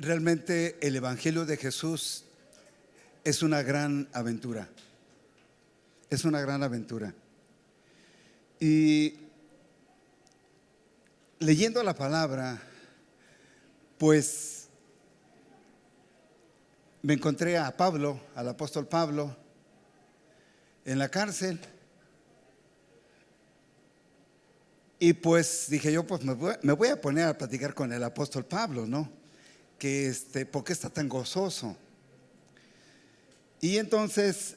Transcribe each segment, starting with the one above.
Realmente el Evangelio de Jesús es una gran aventura. Es una gran aventura. Y leyendo la palabra, pues me encontré a Pablo, al apóstol Pablo, en la cárcel. Y pues dije yo, pues me voy a poner a platicar con el apóstol Pablo, ¿no? ¿Por qué está tan gozoso? Y entonces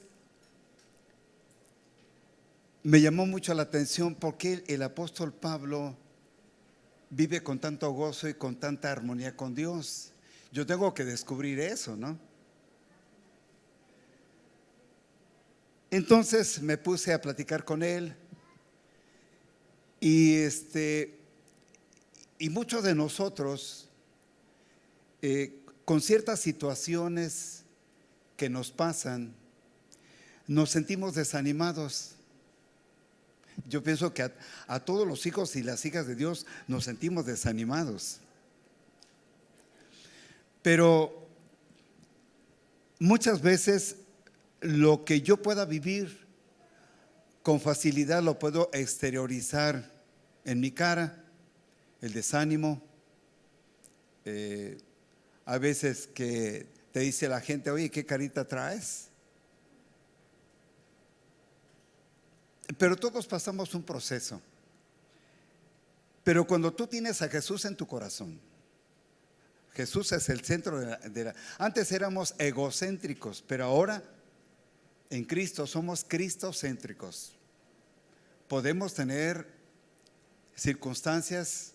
me llamó mucho la atención por qué el apóstol Pablo vive con tanto gozo y con tanta armonía con Dios. Yo tengo que descubrir eso, ¿no? Entonces me puse a platicar con él y muchos de nosotros con ciertas situaciones que nos pasan nos sentimos desanimados. Yo pienso que a todos los hijos y las hijas de Dios nos sentimos desanimados. Pero muchas veces lo que yo pueda vivir con facilidad lo puedo exteriorizar en mi cara, el desánimo. A veces que te dice la gente, oye, ¿qué carita traes? Pero todos pasamos un proceso. Pero cuando tú tienes a Jesús en tu corazón, Jesús es el centro Antes éramos egocéntricos, pero ahora en Cristo somos cristocéntricos. Podemos tener circunstancias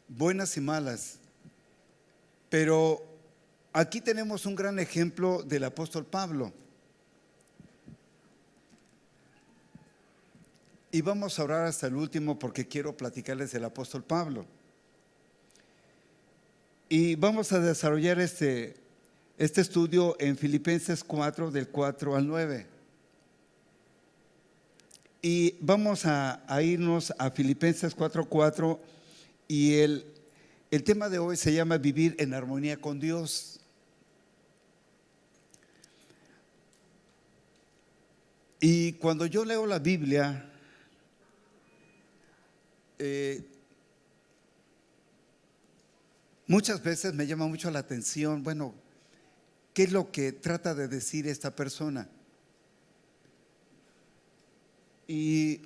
buenas y malas, pero aquí tenemos un gran ejemplo del apóstol Pablo. Y vamos a orar hasta el último porque quiero platicarles del apóstol Pablo. Y vamos a desarrollar este estudio en Filipenses 4, del 4 al 9. Y vamos a irnos a Filipenses 4:4 y el tema de hoy se llama vivir en armonía con Dios. Y cuando yo leo la Biblia, muchas veces me llama mucho la atención, bueno, ¿qué es lo que trata de decir esta persona? Y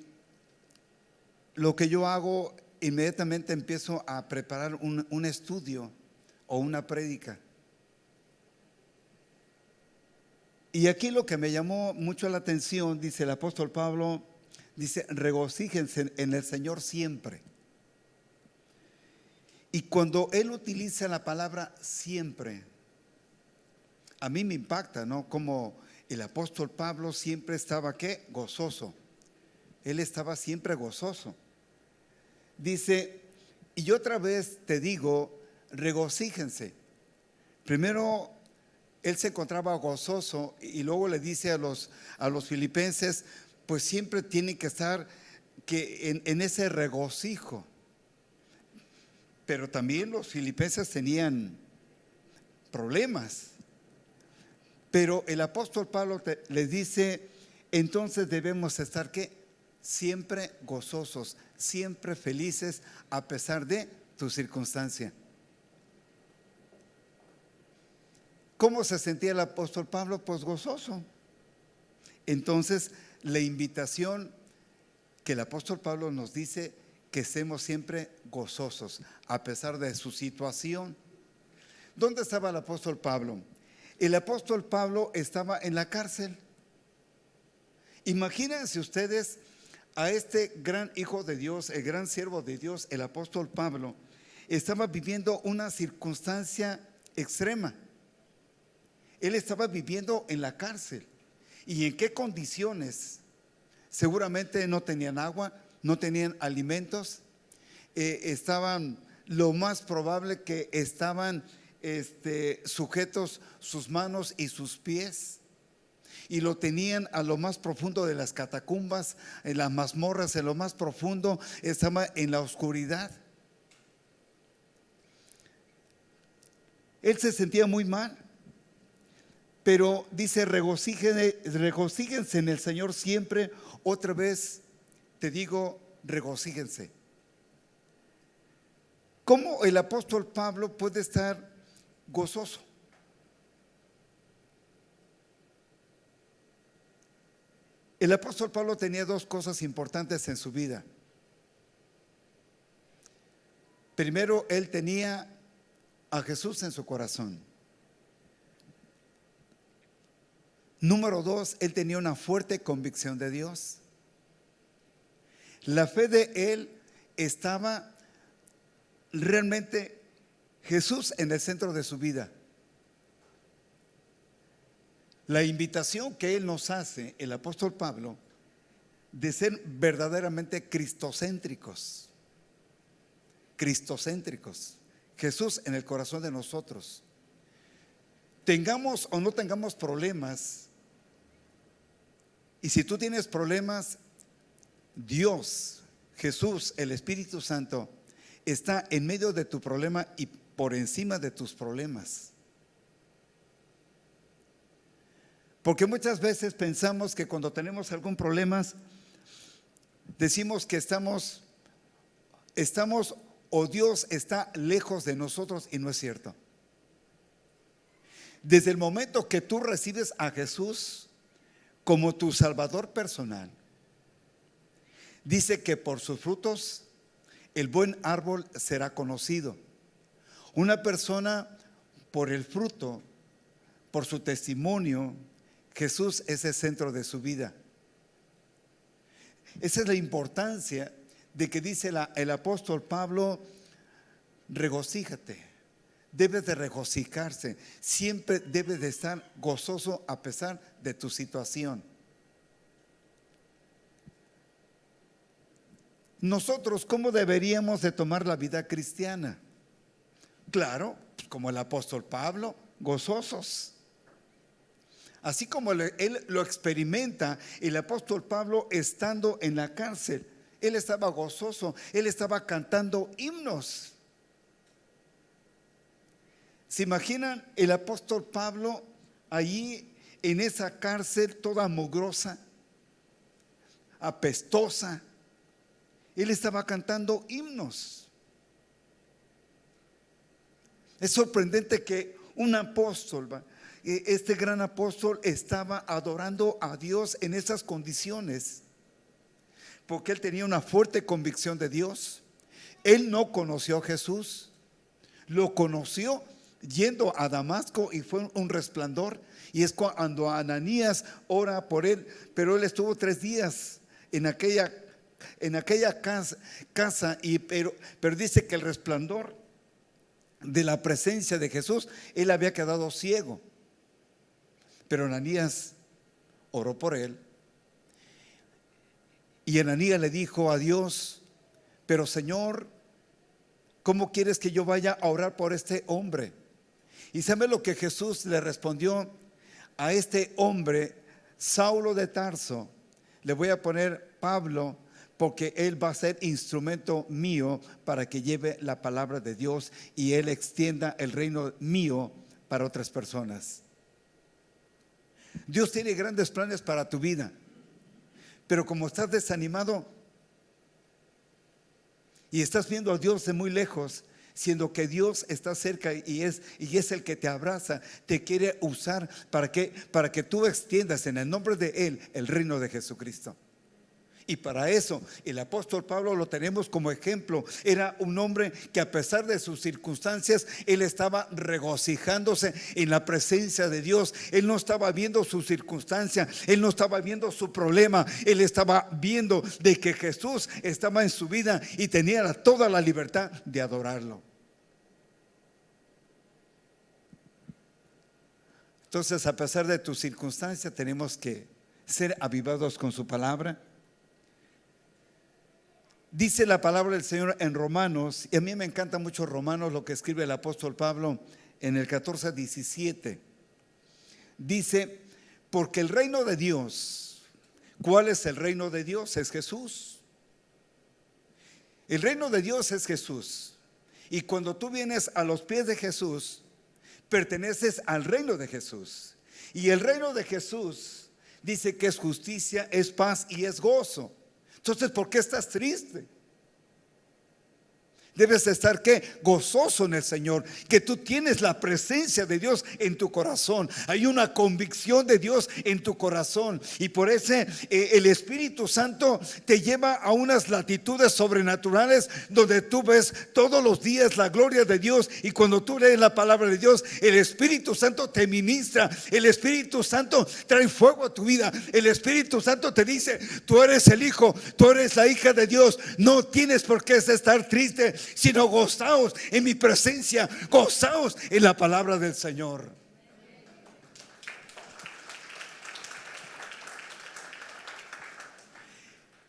lo que yo hago, inmediatamente empiezo a preparar un estudio o una prédica. Y aquí lo que me llamó mucho la atención, dice el apóstol Pablo, dice, regocíjense en el Señor siempre. Y cuando él utiliza la palabra siempre, a mí me impacta, ¿no? Como el apóstol Pablo siempre estaba, ¿qué? Gozoso. Él estaba siempre gozoso. Dice, y otra vez te digo, regocíjense. Primero, él se encontraba gozoso y luego le dice a los filipenses, pues siempre tienen que estar en ese regocijo. Pero también los filipenses tenían problemas. Pero el apóstol Pablo les dice, entonces debemos estar ¿qué? Siempre gozosos, siempre felices a pesar de tu circunstancia. ¿Cómo se sentía el apóstol Pablo? Pues gozoso. Entonces la invitación que el apóstol Pablo nos dice, que estemos siempre gozosos a pesar de su situación. ¿Dónde estaba el apóstol Pablo? El apóstol Pablo estaba en la cárcel. Imagínense ustedes a este gran hijo de Dios, el gran siervo de Dios, el apóstol Pablo, estaba viviendo una circunstancia extrema. Él estaba viviendo en la cárcel. ¿Y en qué condiciones? Seguramente no tenían agua, no tenían alimentos, estaban, lo más probable que estaban sujetos sus manos y sus pies, y lo tenían a lo más profundo de las catacumbas, en las mazmorras, en lo más profundo, estaba en la oscuridad. Él se sentía muy mal. Pero dice, regocíjense en el Señor siempre. Otra vez te digo, regocíjense. ¿Cómo el apóstol Pablo puede estar gozoso? El apóstol Pablo tenía dos cosas importantes en su vida. Primero, él tenía a Jesús en su corazón. Número dos, él tenía una fuerte convicción de Dios. La fe de él estaba realmente Jesús en el centro de su vida. La invitación que él nos hace, el apóstol Pablo, de ser verdaderamente cristocéntricos. Cristocéntricos. Jesús en el corazón de nosotros. Tengamos o no tengamos problemas. Y si tú tienes problemas, Dios, Jesús, el Espíritu Santo, está en medio de tu problema y por encima de tus problemas. Porque muchas veces pensamos que cuando tenemos algún problema, decimos que estamos o Dios está lejos de nosotros, y no es cierto. Desde el momento que tú recibes a Jesús como tu Salvador personal, dice que por sus frutos el buen árbol será conocido. Una persona, por el fruto, por su testimonio, Jesús es el centro de su vida. Esa es la importancia de que dice el apóstol Pablo, regocíjate. Debes de regocijarse, siempre debes de estar gozoso a pesar de tu situación. Nosotros, ¿cómo deberíamos de tomar la vida cristiana? Claro, como el apóstol Pablo, gozosos. Así como él lo experimenta, el apóstol Pablo estando en la cárcel, él estaba gozoso, él estaba cantando himnos. ¿Se imaginan el apóstol Pablo allí en esa cárcel toda mugrosa, apestosa? Él estaba cantando himnos. Es sorprendente que un apóstol, este gran apóstol, estaba adorando a Dios en esas condiciones, porque él tenía una fuerte convicción de Dios. Él no conoció a Jesús, lo conoció yendo a Damasco y fue un resplandor. Y es cuando Ananías ora por él, pero él estuvo 3 días en aquella casa, pero dice que el resplandor de la presencia de Jesús, él había quedado ciego. Pero Ananías oró por él. Y Ananías le dijo a Dios, pero Señor, ¿cómo quieres que yo vaya a orar por este hombre? ¿Y sabe lo que Jesús le respondió a este hombre, Saulo de Tarso? Le voy a poner Pablo, porque él va a ser instrumento mío para que lleve la palabra de Dios y él extienda el reino mío para otras personas. Dios tiene grandes planes para tu vida, pero como estás desanimado y estás viendo a Dios de muy lejos, siendo que Dios está cerca y es el que te abraza, te quiere usar para que tú extiendas en el nombre de Él el reino de Jesucristo. Y para eso el apóstol Pablo lo tenemos como ejemplo. Era un hombre que a pesar de sus circunstancias, él estaba regocijándose en la presencia de Dios. Él no estaba viendo su circunstancia, él no estaba viendo su problema, él estaba viendo de que Jesús estaba en su vida y tenía toda la libertad de adorarlo. Entonces, a pesar de tu circunstancia, tenemos que ser avivados con su palabra. Dice la palabra del Señor en Romanos, y a mí me encanta mucho Romanos, lo que escribe el apóstol Pablo en el 14:17. Dice, porque el reino de Dios, ¿cuál es el reino de Dios? Es Jesús. El reino de Dios es Jesús. Y cuando tú vienes a los pies de Jesús, perteneces al reino de Jesús. Y el reino de Jesús dice que es justicia, es paz y es gozo. Entonces, ¿por qué estás triste? Debes estar ¿qué? Gozoso en el Señor, que tú tienes la presencia de Dios en tu corazón. Hay una convicción de Dios en tu corazón, y por eso el Espíritu Santo te lleva a unas latitudes sobrenaturales donde tú ves todos los días la gloria de Dios. Y cuando tú lees la palabra de Dios, el Espíritu Santo te ministra, el Espíritu Santo trae fuego a tu vida. El Espíritu Santo te dice: tú eres el hijo, tú eres la hija de Dios. No tienes por qué estar triste, sino gozaos en mi presencia, gozaos en la palabra del Señor.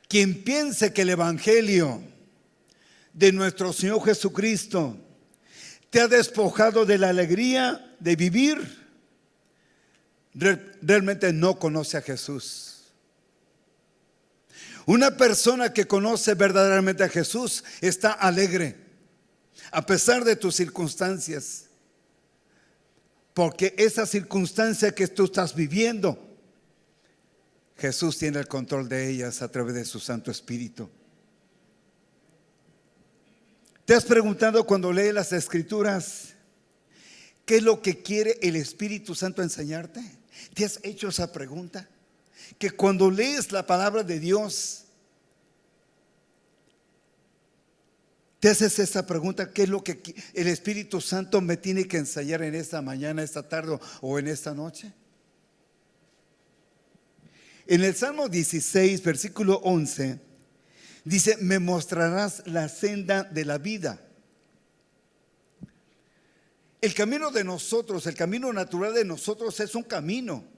Quien piense que el evangelio de nuestro Señor Jesucristo te ha despojado de la alegría de vivir, realmente no conoce a Jesús. Una persona que conoce verdaderamente a Jesús está alegre a pesar de tus circunstancias, porque esa circunstancia que tú estás viviendo, Jesús tiene el control de ellas a través de su Santo Espíritu. ¿Te has preguntado cuando lees las Escrituras qué es lo que quiere el Espíritu Santo enseñarte? ¿Te has hecho esa pregunta? Que cuando lees la palabra de Dios, te haces esa pregunta: ¿qué es lo que el Espíritu Santo me tiene que enseñar en esta mañana, esta tarde o en esta noche? En el Salmo 16, versículo 11, dice: me mostrarás la senda de la vida. El camino de nosotros, el camino natural de nosotros, es un camino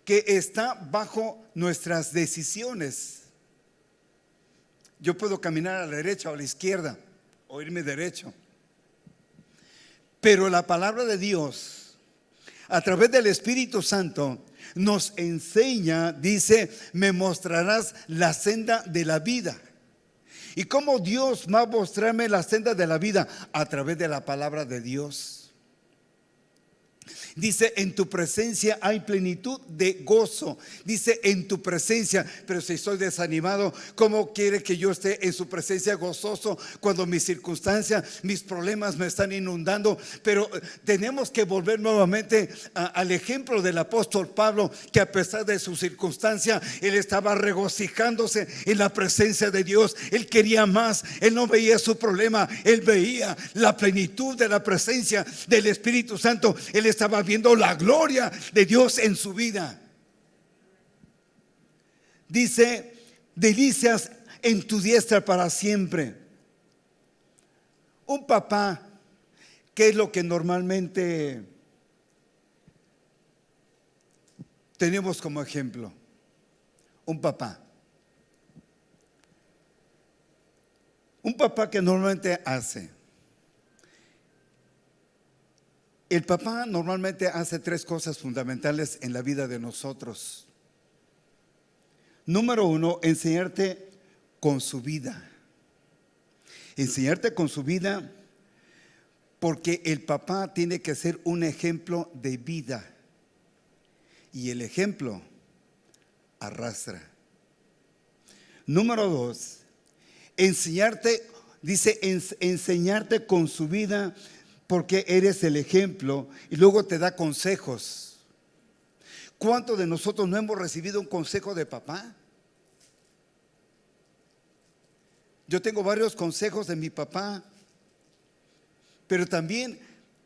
que está bajo nuestras decisiones. Yo puedo caminar a la derecha o a la izquierda, o irme derecho. Pero la palabra de Dios, a través del Espíritu Santo, nos enseña, dice: me mostrarás la senda de la vida. ¿Y cómo Dios va a mostrarme la senda de la vida? A través de la palabra de Dios. Dice: en tu presencia hay plenitud de gozo. Dice: en tu presencia. Pero si estoy desanimado, ¿cómo quiere que yo esté en su presencia gozoso cuando mis circunstancias, mis problemas me están inundando? Pero tenemos que volver nuevamente al ejemplo del apóstol Pablo, que a pesar de su circunstancia, él estaba regocijándose en la presencia de Dios. Él quería más. Él no veía su problema, él veía la plenitud de la presencia del Espíritu Santo. Él estaba viendo la gloria de Dios en su vida. Dice: delicias en tu diestra para siempre. Un papá, ¿qué es lo que normalmente tenemos como ejemplo? Un papá. Un papá que normalmente hace. El papá normalmente hace tres cosas fundamentales en la vida de nosotros. Número uno: enseñarte con su vida. Enseñarte con su vida, porque el papá tiene que ser un ejemplo de vida. Y el ejemplo arrastra. Número dos: enseñarte, dice, enseñarte con su vida, porque eres el ejemplo, y luego te da consejos. ¿Cuántos de nosotros no hemos recibido un consejo de papá? Yo tengo varios consejos de mi papá, pero también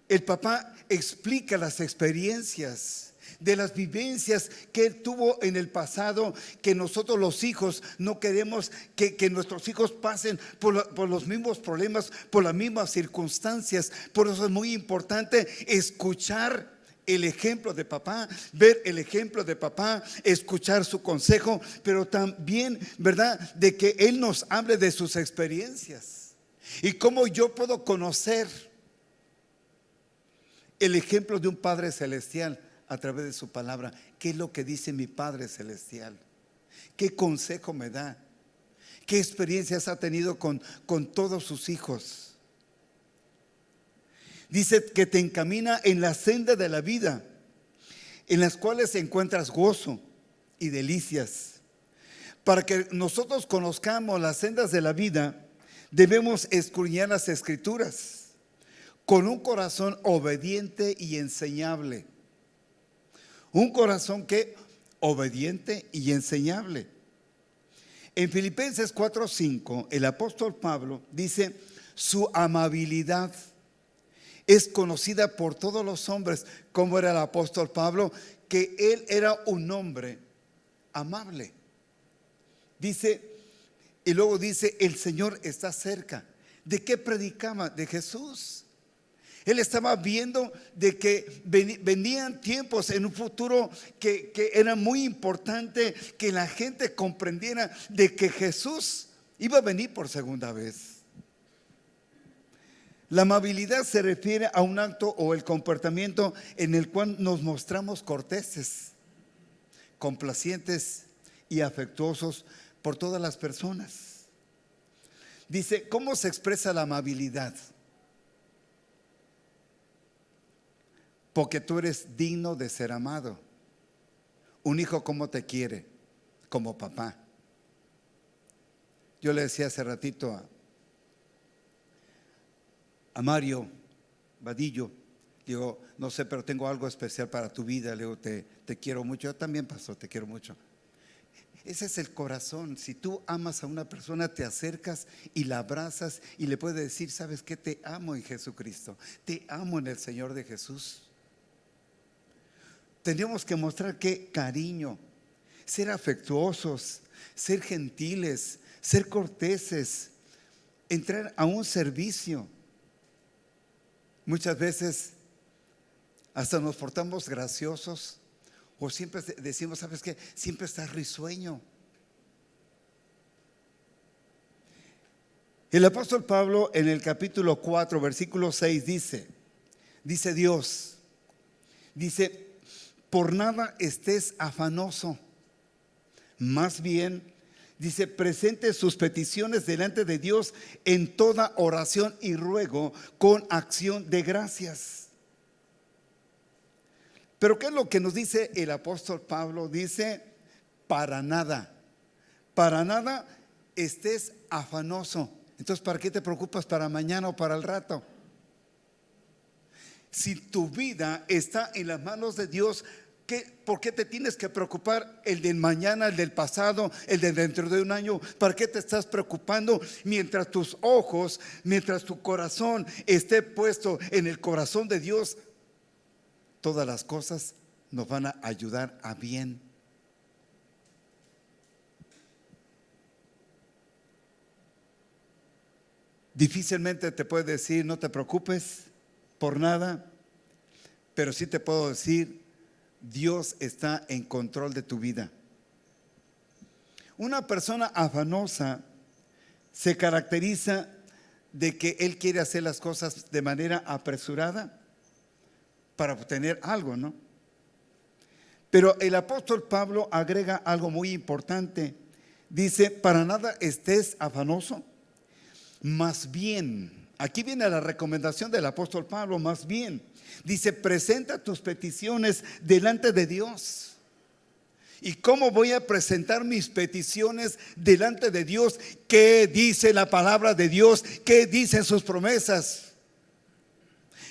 el papá explica las experiencias de las vivencias que él tuvo en el pasado, que nosotros los hijos no queremos que nuestros hijos pasen por los mismos problemas, por las mismas circunstancias. Por eso es muy importante escuchar el ejemplo de papá, ver el ejemplo de papá, escuchar su consejo, pero también, ¿verdad?, de que él nos hable de sus experiencias. Y cómo yo puedo conocer el ejemplo de un Padre Celestial a través de su palabra. ¿Qué es lo que dice mi Padre Celestial? ¿Qué consejo me da? ¿Qué experiencias ha tenido con todos sus hijos? Dice que te encamina en la senda de la vida, en las cuales encuentras gozo y delicias. Para que nosotros conozcamos las sendas de la vida, debemos escudriñar las Escrituras con un corazón obediente y enseñable. Un corazón que obediente y enseñable. En Filipenses 4:5, el apóstol Pablo dice: su amabilidad es conocida por todos los hombres. ¿Cómo era el apóstol Pablo? Que él era un hombre amable. Dice, y luego dice: el Señor está cerca. ¿De qué predicaba? De Jesús. Él estaba viendo de que venían tiempos en un futuro que era muy importante que la gente comprendiera de que Jesús iba a venir por segunda vez. La amabilidad se refiere a un acto o el comportamiento en el cual nos mostramos corteses, complacientes y afectuosos por todas las personas. Dice, ¿cómo se expresa la amabilidad? Porque tú eres digno de ser amado. Un hijo, ¿cómo te quiere? Como papá. Yo le decía hace ratito a Mario Vadillo, digo, no sé, pero tengo algo especial para tu vida. Le digo, te quiero mucho. Yo también, pastor, te quiero mucho. Ese es el corazón. Si tú amas a una persona, te acercas y la abrazas y le puedes decir: ¿sabes qué? Te amo en Jesucristo, te amo en el Señor de Jesús. Tenemos que mostrar que cariño, ser afectuosos, ser gentiles, ser corteses, entrar a un servicio. Muchas veces hasta nos portamos graciosos o siempre decimos: ¿sabes qué? Siempre estás risueño. El apóstol Pablo en el capítulo 4, versículo 6 dice Dios, dice: por nada estés afanoso, más bien, dice, presente sus peticiones delante de Dios en toda oración y ruego con acción de gracias. Pero ¿qué es lo que nos dice el apóstol Pablo? Dice: para nada estés afanoso. Entonces, ¿para qué te preocupas para mañana o para el rato? Si tu vida está en las manos de Dios, ¿por qué te tienes que preocupar el del mañana, el del pasado, el de dentro de un año? ¿Para qué te estás preocupando mientras tus ojos, mientras tu corazón esté puesto en el corazón de Dios? Todas las cosas nos van a ayudar a bien. Difícilmente te puede decir: no te preocupes por nada, pero sí te puedo decir: Dios está en control de tu vida. Una persona afanosa se caracteriza de que él quiere hacer las cosas de manera apresurada para obtener algo, ¿no? Pero el apóstol Pablo agrega algo muy importante. Dice: para nada estés afanoso, más bien. Aquí viene la recomendación del apóstol Pablo: más bien, dice, presenta tus peticiones delante de Dios. ¿Y cómo voy a presentar mis peticiones delante de Dios? ¿Qué dice la palabra de Dios? ¿Qué dicen sus promesas?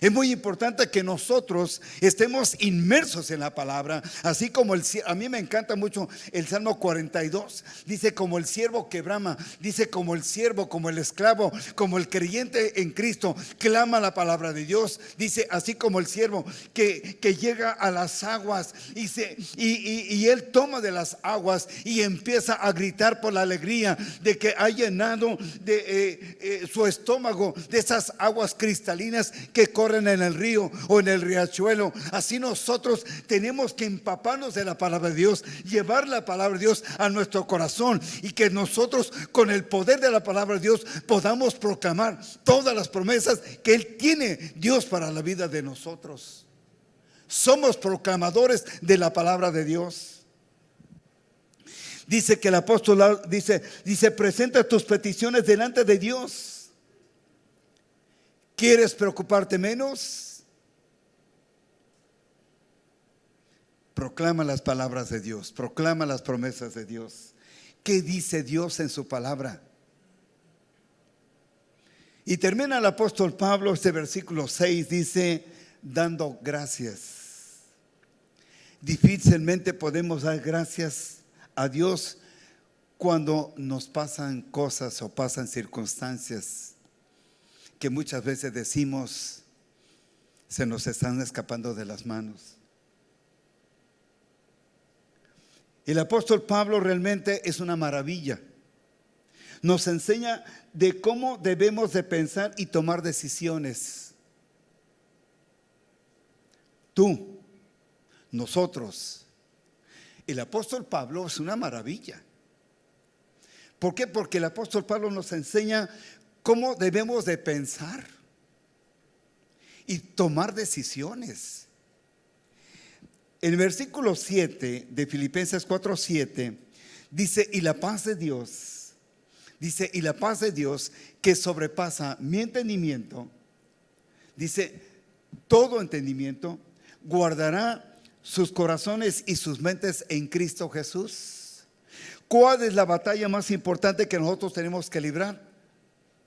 Es muy importante que nosotros estemos inmersos en la palabra, así como a mí me encanta mucho el Salmo 42. Dice: como el siervo que brama, dice, como el siervo, como el esclavo, como el creyente en Cristo clama la palabra de Dios. Dice: así como el siervo que llega a las aguas y él toma de las aguas y empieza a gritar por la alegría de que ha llenado de su estómago de esas aguas cristalinas que corren en el río o en el riachuelo. Así nosotros tenemos que empaparnos de la palabra de Dios, llevar la palabra de Dios a nuestro corazón, y que nosotros, con el poder de la palabra de Dios, podamos proclamar todas las promesas que Él tiene, Dios, para la vida de nosotros. Somos proclamadores de la palabra de Dios. Dice que el apóstol dice: presenta tus peticiones delante de Dios. ¿Quieres preocuparte menos? Proclama las palabras de Dios, proclama las promesas de Dios. ¿Qué dice Dios en su palabra? Y termina el apóstol Pablo, este versículo 6 dice, dando gracias. Difícilmente podemos dar gracias a Dios cuando nos pasan cosas o pasan circunstancias que muchas veces decimos se nos están escapando de las manos. El apóstol Pablo realmente es una maravilla. Nos enseña de cómo debemos de pensar y tomar decisiones. Tú, nosotros. El apóstol Pablo es una maravilla. ¿Por qué? Porque el apóstol Pablo nos enseña cómo debemos de pensar y tomar decisiones. El versículo 7 de Filipenses 4:7 dice, y la paz de Dios, dice, y la paz de Dios que sobrepasa mi entendimiento, dice, todo entendimiento, guardará sus corazones y sus mentes en Cristo Jesús. ¿Cuál es la batalla más importante que nosotros tenemos que librar?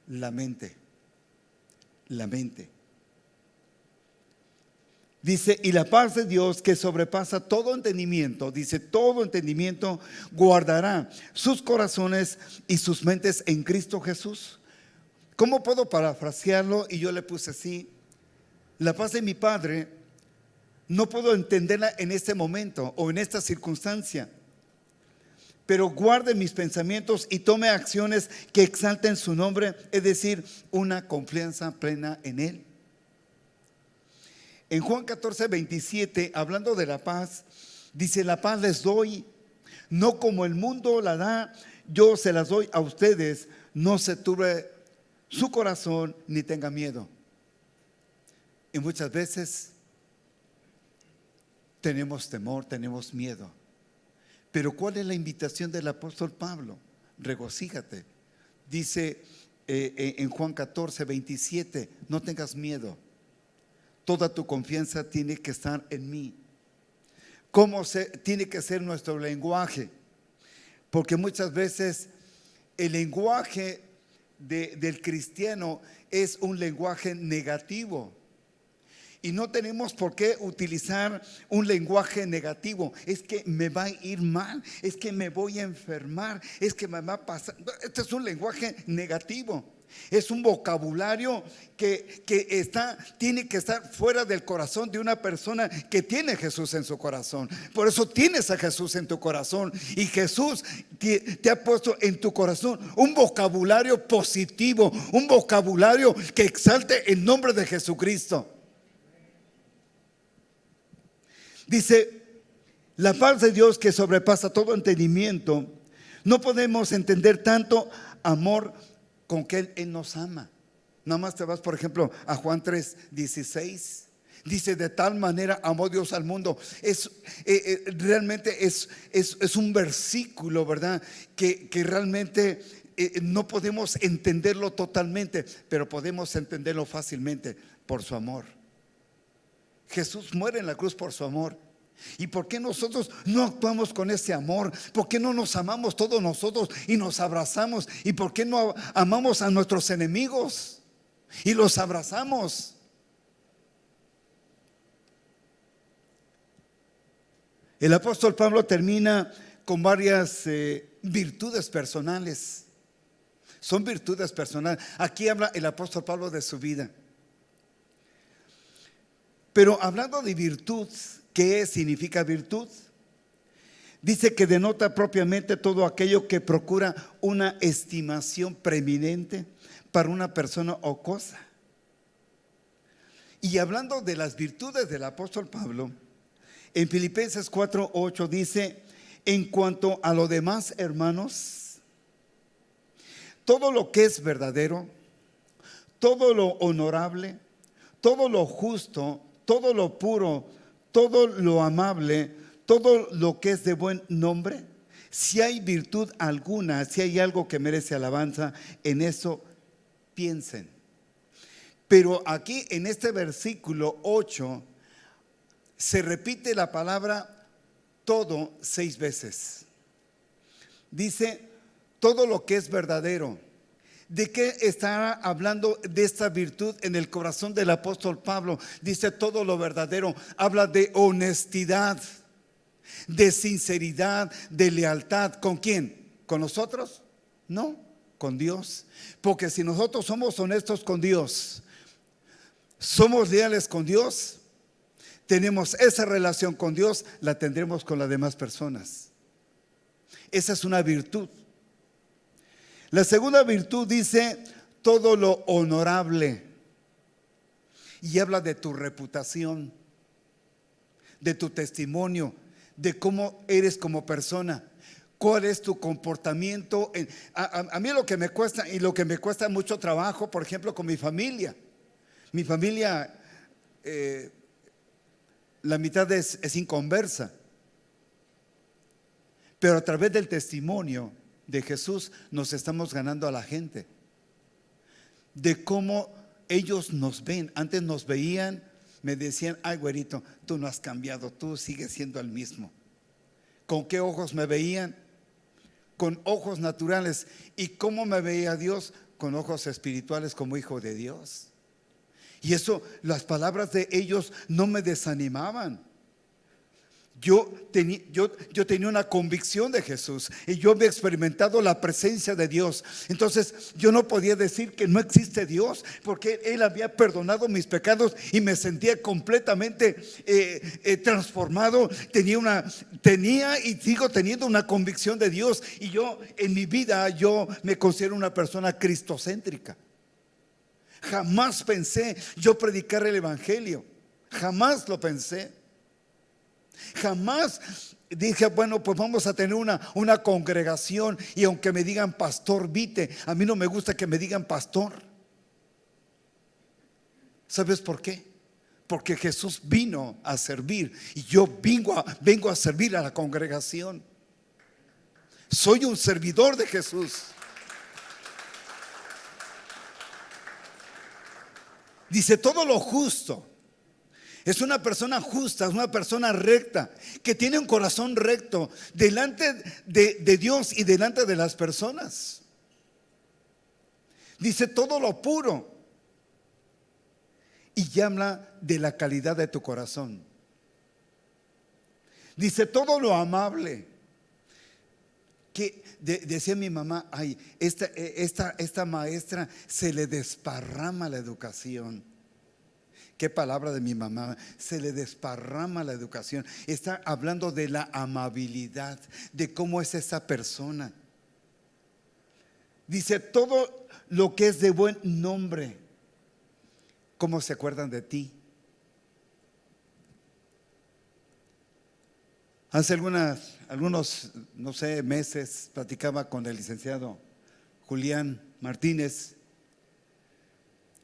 La mente. La mente. Dice, y la paz de Dios que sobrepasa todo entendimiento, dice, todo entendimiento guardará sus corazones y sus mentes en Cristo Jesús. ¿Cómo puedo parafrasearlo? Y yo le puse así: la paz de mi Padre no puedo entenderla en este momento o en esta circunstancia, pero guarde mis pensamientos y tome acciones que exalten su nombre, es decir, una confianza plena en Él. En Juan 14:27, hablando de la paz, dice, la paz les doy, no como el mundo la da, yo se las doy a ustedes, no se turbe su corazón ni tenga miedo. Y muchas veces tenemos temor, tenemos miedo. Pero ¿cuál es la invitación del apóstol Pablo? Regocíjate. Dice en Juan 14:27, no tengas miedo. Toda tu confianza tiene que estar en mí. ¿Cómo tiene que ser nuestro lenguaje? Porque muchas veces el lenguaje del cristiano es un lenguaje negativo. Y no tenemos por qué utilizar un lenguaje negativo. Es que me va a ir mal, es que me voy a enfermar, es que me va a pasar. Este es un lenguaje negativo. Es un vocabulario que tiene que estar fuera del corazón de una persona que tiene a Jesús en su corazón. Por eso tienes a Jesús en tu corazón. Y Jesús te ha puesto en tu corazón un vocabulario positivo, un vocabulario que exalte el nombre de Jesucristo. Dice, la paz de Dios que sobrepasa todo entendimiento. No podemos entender tanto amor con que Él nos ama. Nada más te vas, por ejemplo, a Juan 3:16. Dice, de tal manera amó Dios al mundo. Realmente es un versículo, ¿verdad? Que realmente no podemos entenderlo totalmente, pero podemos entenderlo fácilmente por su amor. Jesús muere en la cruz por su amor. ¿Y por qué nosotros no actuamos con ese amor? ¿Por qué no nos amamos todos nosotros y nos abrazamos? ¿Y por qué no amamos a nuestros enemigos y los abrazamos? El apóstol Pablo termina con varias virtudes personales. Son virtudes personales. Aquí habla el apóstol Pablo de su vida. Pero hablando de virtud, ¿qué significa virtud? Dice que denota propiamente todo aquello que procura una estimación preeminente para una persona o cosa. Y hablando de las virtudes del apóstol Pablo, en Filipenses 4:8 dice, en cuanto a lo demás, hermanos, todo lo que es verdadero, todo lo honorable, todo lo justo, todo lo puro, todo lo amable, todo lo que es de buen nombre, si hay virtud alguna, si hay algo que merece alabanza, en eso piensen. Pero aquí en este versículo 8 se repite la palabra todo 6 veces. Dice todo lo que es verdadero. ¿De qué está hablando de esta virtud en el corazón del apóstol Pablo? Dice todo lo verdadero. Habla de honestidad, de sinceridad, de lealtad. ¿Con quién? ¿Con nosotros? No, con Dios. Porque si nosotros somos honestos con Dios, somos leales con Dios, tenemos esa relación con Dios, la tendremos con las demás personas. Esa es una virtud. La segunda virtud dice todo lo honorable, y habla de tu reputación, de tu testimonio, de cómo eres como persona, cuál es tu comportamiento. A mí lo que me cuesta, y lo que me cuesta mucho trabajo, por ejemplo, con mi familia. Mi familia, la mitad es inconversa, pero a través del testimonio de Jesús nos estamos ganando a la gente, de cómo ellos nos ven. Antes nos veían, me decían: ay, güerito, tú no has cambiado, tú sigues siendo el mismo. ¿Con qué ojos me veían? Con ojos naturales. ¿Y cómo me veía Dios? Con ojos espirituales, como hijo de Dios. Y eso, las palabras de ellos no me desanimaban. Yo tenía una convicción de Jesús, y yo había experimentado la presencia de Dios. Entonces yo no podía decir que no existe Dios, porque Él había perdonado mis pecados y me sentía completamente transformado. Tenía y sigo teniendo una convicción de Dios. Y yo en mi vida, yo me considero una persona cristocéntrica. Jamás pensé yo predicar el evangelio, jamás lo pensé. Jamás dije, bueno, pues vamos a tener una congregación, y aunque me digan pastor Vite, a mí no me gusta que me digan pastor. ¿Sabes por qué? Porque Jesús vino a servir, y yo vengo a servir a la congregación. Soy un servidor de Jesús. Dice todo lo justo. Es una persona justa, es una persona recta, que tiene un corazón recto delante de Dios y delante de las personas. Dice todo lo puro, y ya habla de la calidad de tu corazón. Dice todo lo amable. Que decía mi mamá: ay, esta maestra se le desparrama la educación. Qué palabra de mi mamá, se le desparrama la educación. Está hablando de la amabilidad, de cómo es esa persona. Dice todo lo que es de buen nombre. ¿Cómo se acuerdan de ti? Hace algunos, no sé, meses platicaba con el licenciado Julián Martínez,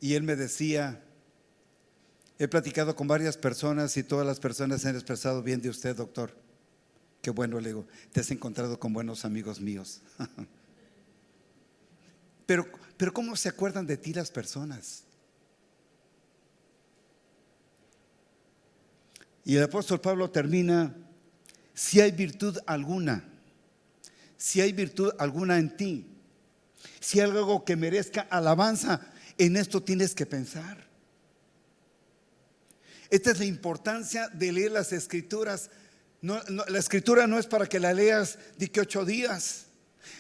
y él me decía: he platicado con varias personas y todas las personas han expresado bien de usted, doctor. Qué bueno, le digo, te has encontrado con buenos amigos míos. Pero ¿cómo se acuerdan de ti las personas? Y el apóstol Pablo termina: si hay virtud alguna, si hay virtud alguna en ti, si hay algo que merezca alabanza, en esto tienes que pensar. Esta es la importancia de leer las escrituras. La escritura no es para que la leas de que 8 días.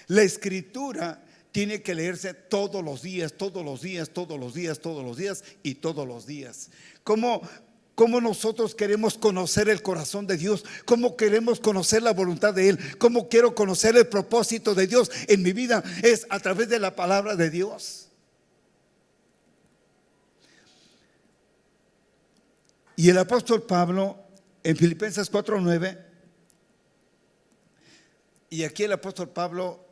La escritura tiene que leerse todos los días, todos los días, todos los días, todos los días y todos los días. ¿Cómo nosotros queremos conocer el corazón de Dios? ¿Cómo queremos conocer la voluntad de Él? ¿Cómo quiero conocer el propósito de Dios en mi vida? Es a través de la palabra de Dios. Y el apóstol Pablo en Filipenses 4:9, y aquí el apóstol Pablo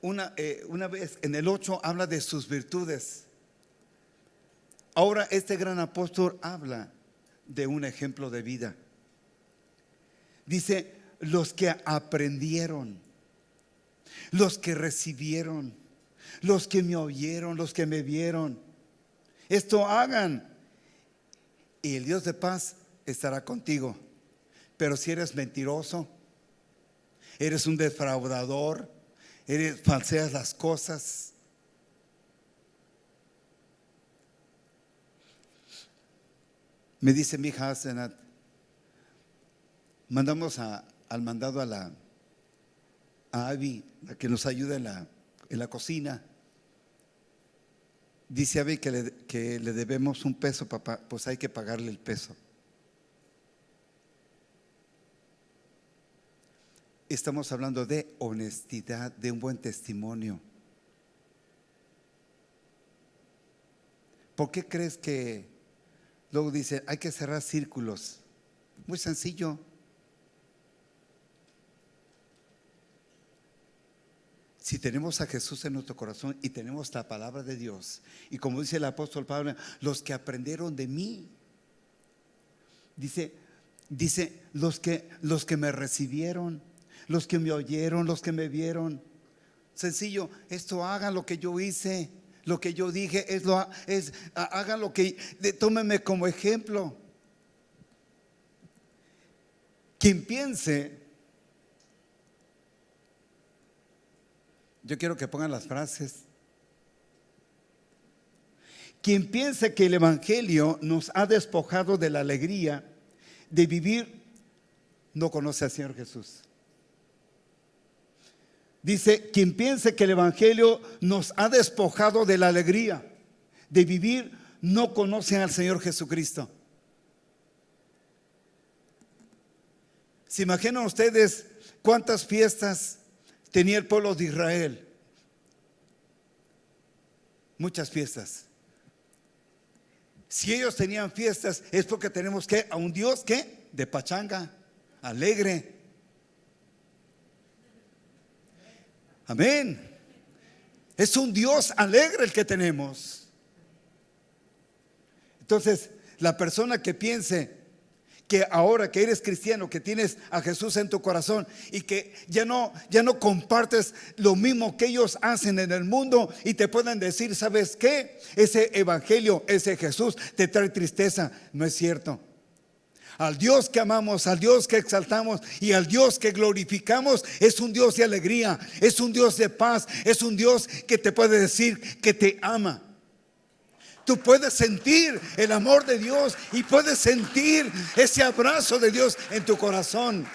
una vez en el 8 habla de sus virtudes. Ahora este gran apóstol habla de un ejemplo de vida. Dice: los que aprendieron, los que recibieron, los que me oyeron, los que me vieron. esto hagan, y el Dios de paz estará contigo. Pero si eres mentiroso, eres un defraudador, falseas las cosas, me dice mi hija Asenat, mandamos al mandado a Abby, a que nos ayude en la cocina. Dice Abby que le debemos un peso, papá, pues hay que pagarle el peso. Estamos hablando de honestidad, de un buen testimonio. ¿Por qué crees que luego dice hay que cerrar círculos? Muy sencillo. Si tenemos a Jesús en nuestro corazón y tenemos la palabra de Dios, y como dice el apóstol Pablo, los que aprendieron de mí, dice los que me recibieron, los que me oyeron, los que me vieron. Sencillo, esto hagan lo que yo hice, lo que yo dije, hagan lo que, tómenme como ejemplo. Quien piense, yo quiero que pongan las frases. Quien piense que el Evangelio nos ha despojado de la alegría de vivir, no conoce al Señor Jesús. Dice, quien piense que el Evangelio nos ha despojado de la alegría de vivir, no conoce al Señor Jesucristo. ¿Se imaginan ustedes cuántas fiestas tenía el pueblo de Israel? Muchas fiestas. Si ellos tenían fiestas, es porque tenemos que a un Dios que de pachanga, alegre. Amén. Es un Dios alegre el que tenemos. Entonces, la persona que piense que ahora que eres cristiano, que tienes a Jesús en tu corazón y que ya no compartes lo mismo que ellos hacen en el mundo y te puedan decir, ¿sabes qué? Ese evangelio, ese Jesús te trae tristeza. No es cierto. Al Dios que amamos, al Dios que exaltamos y al Dios que glorificamos es un Dios de alegría, es un Dios de paz, es un Dios que te puede decir que te ama. Tú puedes sentir el amor de Dios y puedes sentir ese abrazo de Dios en tu corazón.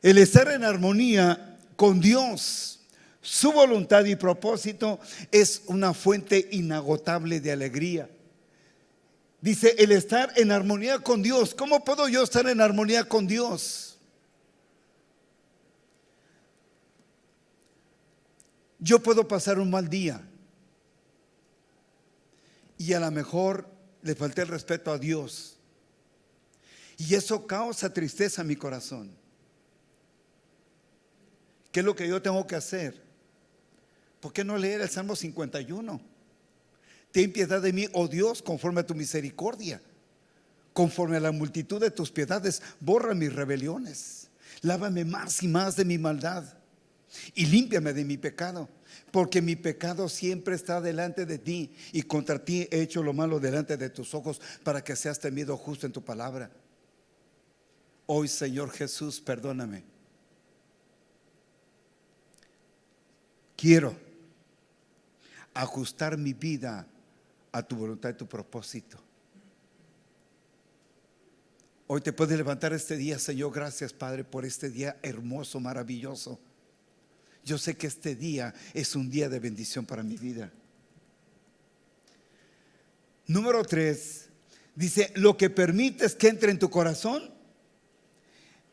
El estar en armonía con Dios, su voluntad y propósito, es una fuente inagotable de alegría. Dice, el estar en armonía con Dios. ¿Cómo puedo yo estar en armonía con Dios? Yo puedo pasar un mal día y a lo mejor le falté el respeto a Dios, y eso causa tristeza en mi corazón. ¿Qué es lo que yo tengo que hacer? ¿Por qué no leer el Salmo 51? Ten piedad de mí, oh Dios, conforme a tu misericordia, conforme a la multitud de tus piedades, borra mis rebeliones, lávame más y más de mi maldad y límpiame de mi pecado, porque mi pecado siempre está delante de ti y contra ti he hecho lo malo delante de tus ojos, para que seas temido justo en tu palabra. Hoy, Señor Jesús, perdóname. Quiero ajustar mi vida a tu voluntad y tu propósito. Hoy te puedes levantar este día, Señor. Gracias, Padre, por este día hermoso, maravilloso. Yo sé que este día es un día de bendición para mi vida. Número 3, dice, lo que permites que entre en tu corazón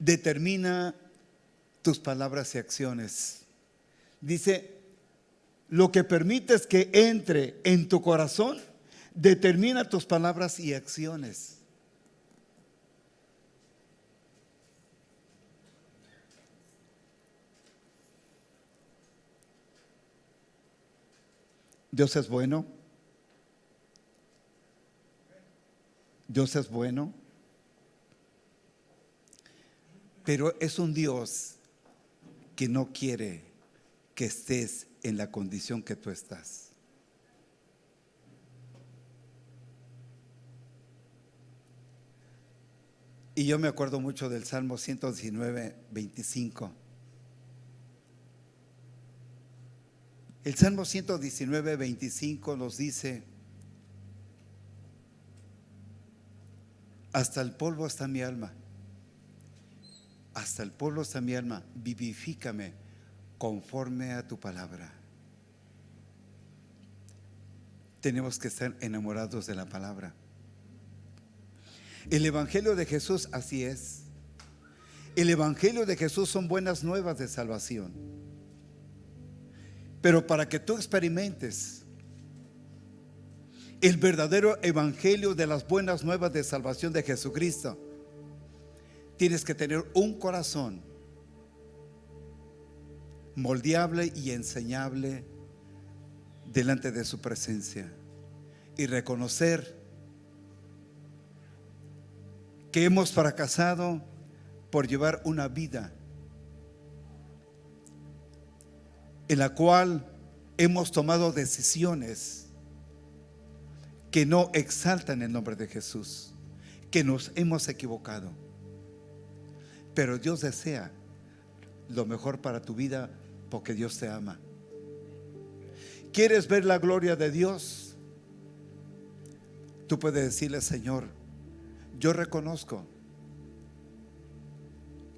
determina tus palabras y acciones. Dice, lo que permites que entre en tu corazón determina tus palabras y acciones. Dios es bueno. Dios es bueno. Pero es un Dios que no quiere que estés en la condición que tú estás. Y yo me acuerdo mucho del Salmo 119, 25. El Salmo 119, 25 nos dice: hasta el polvo está mi alma, hasta el polvo está mi alma, vivifícame conforme a tu palabra. Tenemos que estar enamorados de la palabra. El Evangelio de Jesús así es. El Evangelio de Jesús son buenas nuevas de salvación. Pero para que tú experimentes el verdadero Evangelio de las buenas nuevas de salvación de Jesucristo, tienes que tener un corazón moldeable y enseñable delante de su presencia, y reconocer que hemos fracasado por llevar una vida en la cual hemos tomado decisiones que no exaltan el nombre de Jesús, que nos hemos equivocado. Pero Dios desea lo mejor para tu vida, porque Dios te ama. ¿Quieres ver la gloria de Dios? Tú puedes decirle: Señor, yo reconozco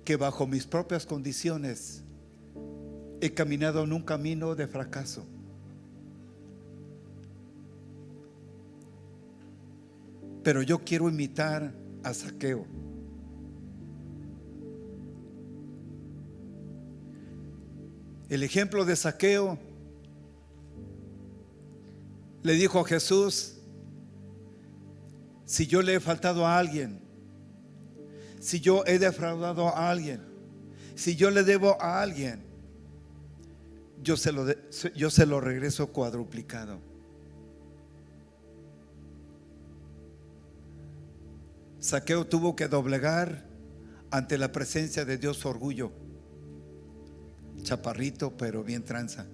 que bajo mis propias condiciones he caminado en un camino de fracaso. Pero yo quiero imitar a Zaqueo. El ejemplo de Zaqueo: le dijo a Jesús: si yo le he faltado a alguien, si yo he defraudado a alguien, si yo le debo a alguien, yo se lo regreso cuadruplicado. Zaqueo tuvo que doblegar ante la presencia de Dios su orgullo. Chaparrito, pero bien tranza.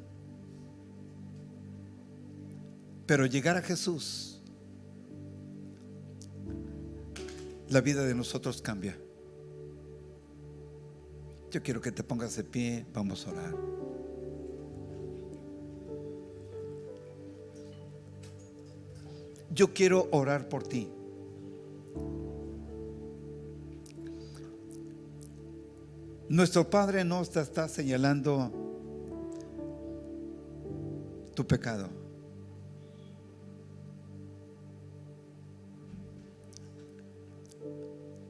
Pero llegar a Jesús, la vida de nosotros cambia. Yo quiero que te pongas de pie, vamos a orar. Yo quiero orar por ti. Nuestro Padre no te está señalando tu pecado.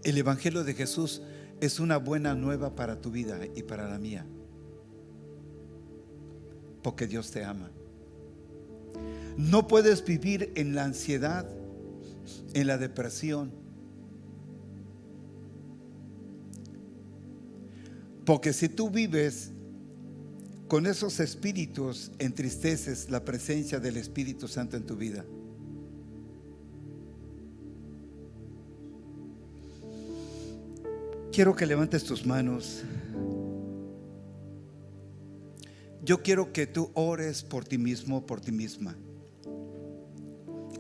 El Evangelio de Jesús es una buena nueva para tu vida y para la mía, porque Dios te ama. No puedes vivir en la ansiedad, en la depresión, porque si tú vives con esos espíritus, entristeces la presencia del Espíritu Santo en tu vida. Quiero que levantes tus manos. Yo quiero que tú ores por ti mismo, por ti misma.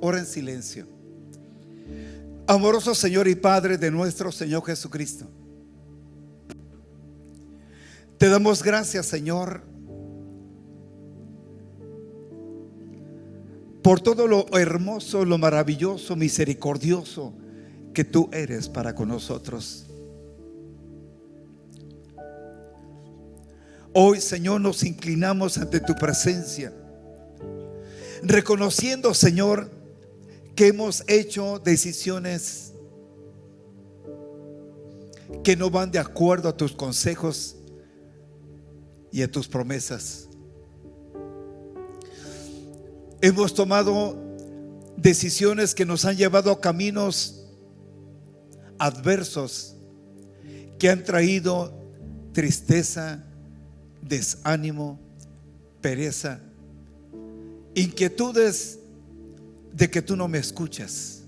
Ora en silencio. Amoroso Señor y Padre de nuestro Señor Jesucristo, te damos gracias, Señor, por todo lo hermoso, lo maravilloso, misericordioso que tú eres para con nosotros. Hoy, Señor, nos inclinamos ante tu presencia, reconociendo, Señor, que hemos hecho decisiones que no van de acuerdo a tus consejos y a tus promesas. Hemos tomado decisiones que nos han llevado a caminos adversos, que han traído tristeza, desánimo, pereza, inquietudes de que tú no me escuchas.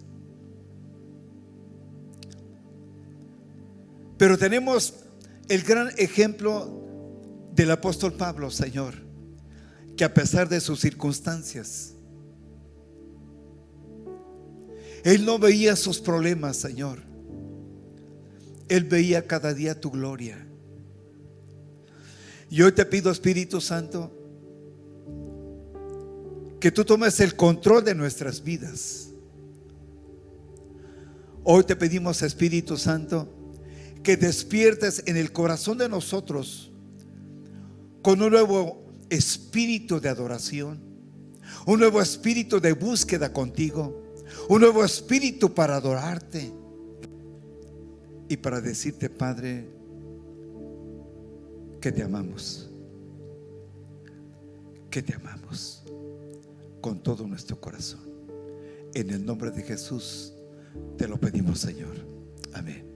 Pero tenemos el gran ejemplo del apóstol Pablo, Señor, que a pesar de sus circunstancias, él no veía sus problemas, Señor. Él veía cada día tu gloria. Y hoy te pido, Espíritu Santo, que tú tomes el control de nuestras vidas. Hoy te pedimos, Espíritu Santo, que despiertes en el corazón de nosotros con un nuevo espíritu de adoración, un nuevo espíritu de búsqueda contigo, un nuevo espíritu para adorarte y para decirte, Padre, que te amamos, que te amamos con todo nuestro corazón. En el nombre de Jesús te lo pedimos, Señor. Amén.